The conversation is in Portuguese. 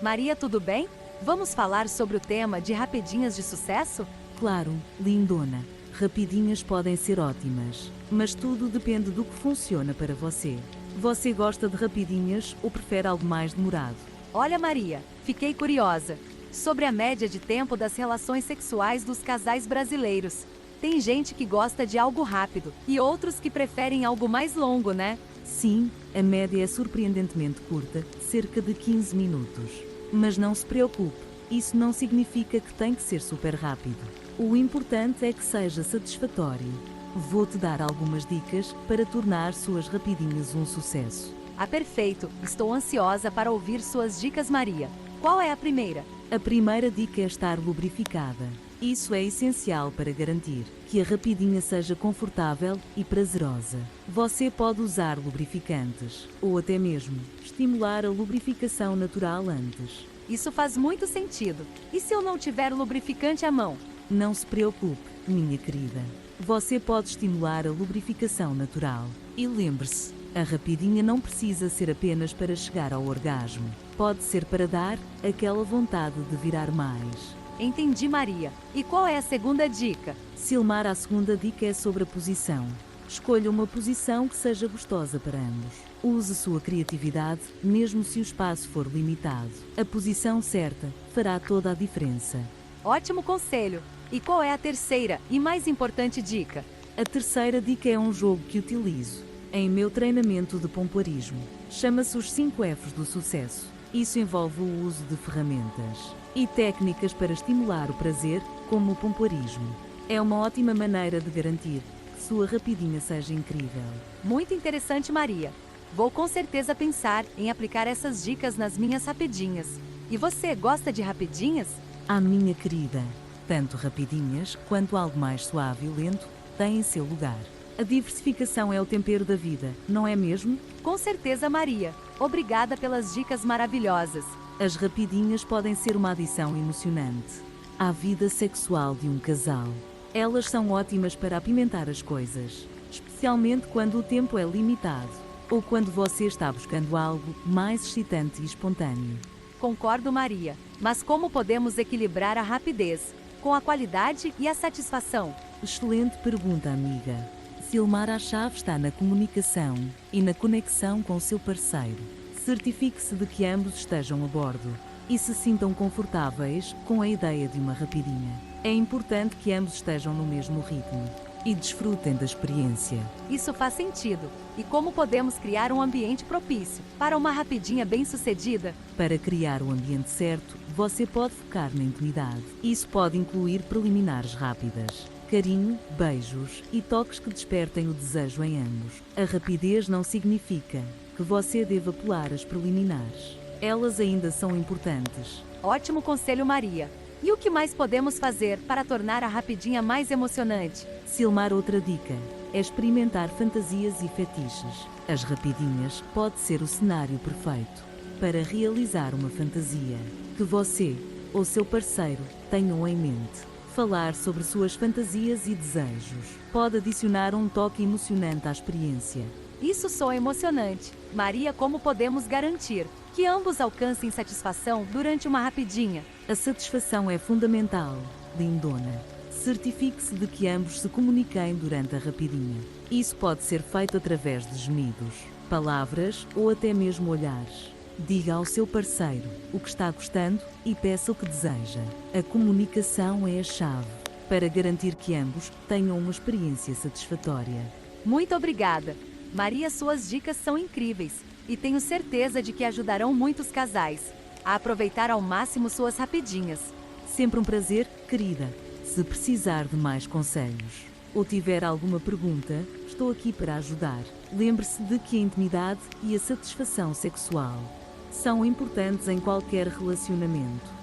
Maria, tudo bem? Vamos falar sobre o tema de rapidinhas de sucesso? Claro, lindona. Rapidinhas podem ser ótimas, mas tudo depende do que funciona para você. Você gosta de rapidinhas ou prefere algo mais demorado? Olha, Maria, fiquei curiosa sobre a média de tempo das relações sexuais dos casais brasileiros. Tem gente que gosta de algo rápido e outros que preferem algo mais longo, né? Sim, a média é surpreendentemente curta, cerca de 15 minutos. Mas não se preocupe, isso não significa que tem que ser super rápido. O importante é que seja satisfatório. Vou-te dar algumas dicas para tornar suas rapidinhas um sucesso. Ah, perfeito! Estou ansiosa para ouvir suas dicas, Maria. Qual é a primeira? A primeira dica é estar lubrificada. Isso é essencial para garantir que a rapidinha seja confortável e prazerosa. Você pode usar lubrificantes ou até mesmo estimular a lubrificação natural antes. Isso faz muito sentido. E se eu não tiver lubrificante à mão? Não se preocupe, minha querida. Você pode estimular a lubrificação natural. E lembre-se, a rapidinha não precisa ser apenas para chegar ao orgasmo. Pode ser para dar aquela vontade de virar mais. Entendi, Maria. E qual é a segunda dica? Silmar, a segunda dica é sobre a posição. Escolha uma posição que seja gostosa para ambos. Use sua criatividade, mesmo se o espaço for limitado. A posição certa fará toda a diferença. Ótimo conselho! E qual é a terceira e mais importante dica? A terceira dica é um jogo que utilizo em meu treinamento de pompoarismo. Chama-se os 5 Fs do sucesso. Isso envolve o uso de ferramentas e técnicas para estimular o prazer, como o pompoarismo. É uma ótima maneira de garantir que sua rapidinha seja incrível. Muito interessante, Maria. Vou com certeza pensar em aplicar essas dicas nas minhas rapidinhas. E você, gosta de rapidinhas? Ah, minha querida, tanto rapidinhas quanto algo mais suave e lento têm seu lugar. A diversificação é o tempero da vida, não é mesmo? Com certeza, Maria. Obrigada pelas dicas maravilhosas. As rapidinhas podem ser uma adição emocionante à vida sexual de um casal. Elas são ótimas para apimentar as coisas, especialmente quando o tempo é limitado ou quando você está buscando algo mais excitante e espontâneo. Concordo, Maria. Mas como podemos equilibrar a rapidez com a qualidade e a satisfação? Excelente pergunta, amiga. Silmar, a chave está na comunicação e na conexão com o seu parceiro. Certifique-se de que ambos estejam a bordo e se sintam confortáveis com a ideia de uma rapidinha. É importante que ambos estejam no mesmo ritmo e desfrutem da experiência. Isso faz sentido. E como podemos criar um ambiente propício para uma rapidinha bem-sucedida? Para criar o ambiente certo, você pode focar na intimidade. Isso pode incluir preliminares rápidas, carinho, beijos e toques que despertem o desejo em ambos. A rapidez não significa que você deva pular as preliminares. Elas ainda são importantes. Ótimo conselho, Maria. E o que mais podemos fazer para tornar a rapidinha mais emocionante? Silmar, outra dica é experimentar fantasias e fetiches. As rapidinhas pode ser o cenário perfeito para realizar uma fantasia que você ou seu parceiro tenham em mente. Falar sobre suas fantasias e desejos pode adicionar um toque emocionante à experiência. Isso soa emocionante. Maria, como podemos garantir que ambos alcancem satisfação durante uma rapidinha? A satisfação é fundamental, lindona. Certifique-se de que ambos se comuniquem durante a rapidinha. Isso pode ser feito através de gemidos, palavras ou até mesmo olhares. Diga ao seu parceiro o que está gostando e peça o que deseja. A comunicação é a chave para garantir que ambos tenham uma experiência satisfatória. Muito obrigada. Maria, suas dicas são incríveis e tenho certeza de que ajudarão muitos casais a aproveitar ao máximo suas rapidinhas. Sempre um prazer, querida. Se precisar de mais conselhos ou tiver alguma pergunta, estou aqui para ajudar. Lembre-se de que a intimidade e a satisfação sexual são importantes em qualquer relacionamento.